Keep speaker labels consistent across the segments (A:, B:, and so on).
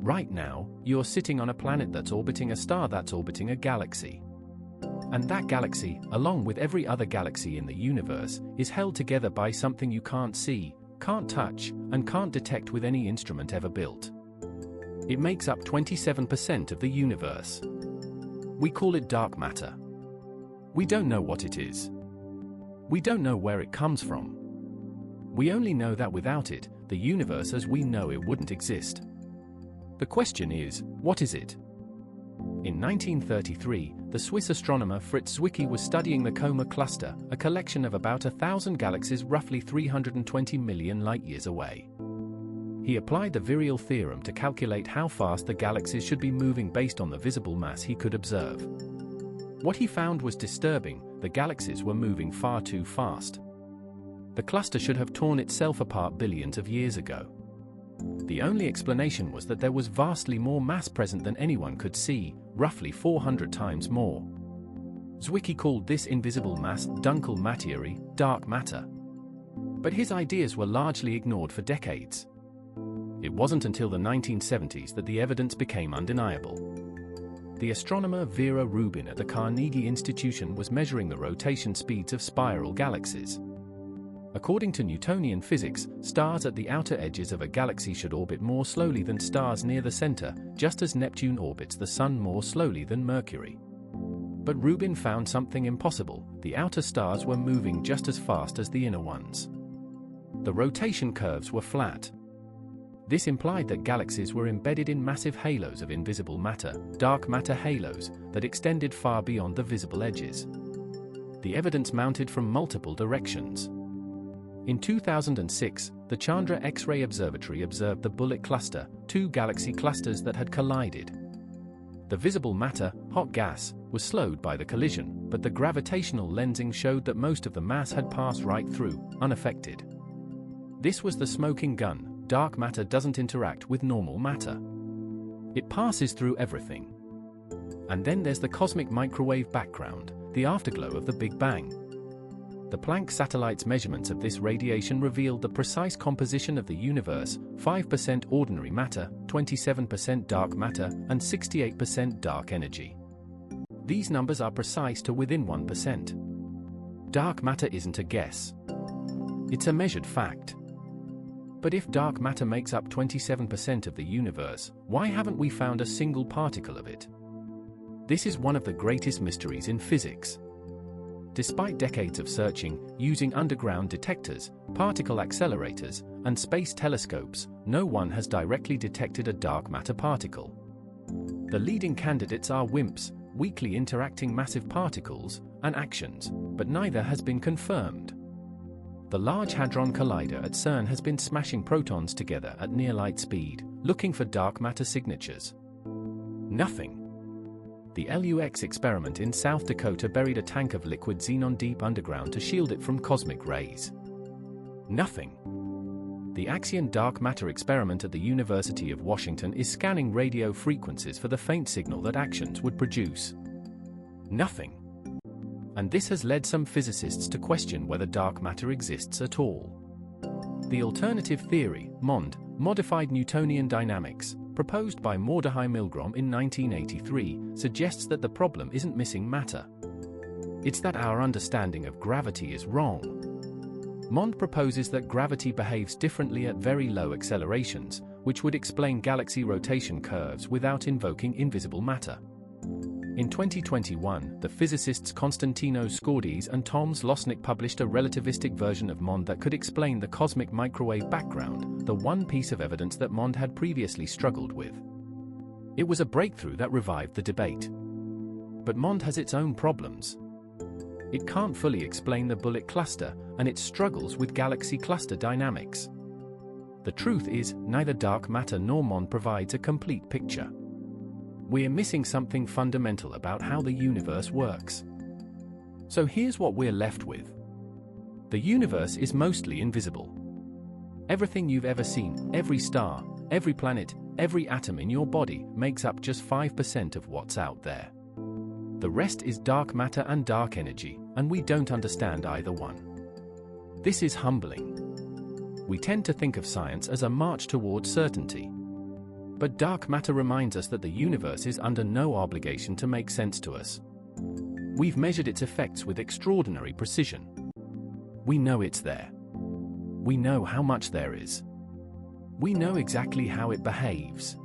A: Right now, you're sitting on a planet that's orbiting a star that's orbiting a galaxy. And that galaxy, along with every other galaxy in the universe, is held together by something you can't see, can't touch, and can't detect with any instrument ever built. It makes up 27% of the universe. We call it dark matter. We don't know what it is. We don't know where it comes from. We only know that without it, the universe as we know it wouldn't exist. The question is, what is it? In 1933, the Swiss astronomer Fritz Zwicky was studying the Coma cluster, a collection of about 1,000 galaxies roughly 320 million light-years away. He applied the virial theorem to calculate how fast the galaxies should be moving based on the visible mass he could observe. What he found was disturbing: the galaxies were moving far too fast. The cluster should have torn itself apart billions of years ago. The only explanation was that there was vastly more mass present than anyone could see, roughly 400 times more. Zwicky called this invisible mass dunkle materie, dark matter. But his ideas were largely ignored for decades. It wasn't until the 1970s that the evidence became undeniable. The astronomer Vera Rubin at the Carnegie Institution was measuring the rotation speeds of spiral galaxies. According to Newtonian physics, stars at the outer edges of a galaxy should orbit more slowly than stars near the center, just as Neptune orbits the Sun more slowly than Mercury. But Rubin found something impossible: the outer stars were moving just as fast as the inner ones. The rotation curves were flat. This implied that galaxies were embedded in massive halos of invisible matter, dark matter halos, that extended far beyond the visible edges. The evidence mounted from multiple directions. In 2006, the Chandra X-ray Observatory observed the Bullet Cluster, two galaxy clusters that had collided. The visible matter, hot gas, was slowed by the collision, but the gravitational lensing showed that most of the mass had passed right through, unaffected. This was the smoking gun: dark matter doesn't interact with normal matter. It passes through everything. And then there's the cosmic microwave background, the afterglow of the Big Bang. The Planck satellite's measurements of this radiation revealed the precise composition of the universe: 5% ordinary matter, 27% dark matter, and 68% dark energy. These numbers are precise to within 1%. Dark matter isn't a guess. It's a measured fact. But if dark matter makes up 27% of the universe, why haven't we found a single particle of it? This is one of the greatest mysteries in physics. Despite decades of searching, using underground detectors, particle accelerators, and space telescopes, no one has directly detected a dark matter particle. The leading candidates are WIMPs, weakly interacting massive particles, and axions, but neither has been confirmed. The Large Hadron Collider at CERN has been smashing protons together at near light speed, looking for dark matter signatures. Nothing. The LUX experiment in South Dakota buried a tank of liquid xenon deep underground to shield it from cosmic rays. Nothing. The Axion dark matter experiment at the University of Washington is scanning radio frequencies for the faint signal that axions would produce. Nothing. And this has led some physicists to question whether dark matter exists at all. The alternative theory, MOND, modified Newtonian dynamics, proposed by Mordechai Milgrom in 1983, suggests that the problem isn't missing matter. It's that our understanding of gravity is wrong. MOND proposes that gravity behaves differently at very low accelerations, which would explain galaxy rotation curves without invoking invisible matter. In 2021, the physicists Konstantinos Skordis and Toms Losnik published a relativistic version of MOND that could explain the cosmic microwave background, the one piece of evidence that MOND had previously struggled with. It was a breakthrough that revived the debate. But MOND has its own problems. It can't fully explain the Bullet cluster, and it struggles with galaxy cluster dynamics. The truth is, neither dark matter nor MOND provides a complete picture. We're missing something fundamental about how the universe works. So here's what we're left with. The universe is mostly invisible. Everything you've ever seen, every star, every planet, every atom in your body, makes up just 5% of what's out there. The rest is dark matter and dark energy, and we don't understand either one. This is humbling. We tend to think of science as a march towards certainty. But dark matter reminds us that the universe is under no obligation to make sense to us. We've measured its effects with extraordinary precision. We know it's there. We know how much there is. We know exactly how it behaves.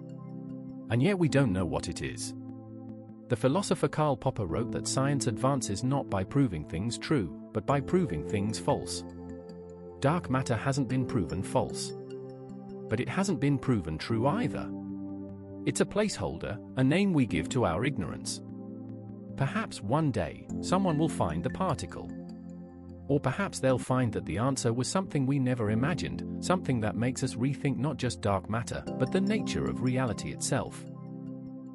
A: And yet we don't know what it is. The philosopher Karl Popper wrote that science advances not by proving things true, but by proving things false. Dark matter hasn't been proven false. But it hasn't been proven true either. It's a placeholder, a name we give to our ignorance. Perhaps one day, someone will find the particle. Or perhaps they'll find that the answer was something we never imagined, something that makes us rethink not just dark matter, but the nature of reality itself.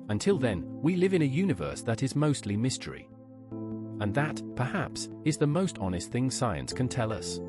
A: Until then, we live in a universe that is mostly mystery. And that, perhaps, is the most honest thing science can tell us.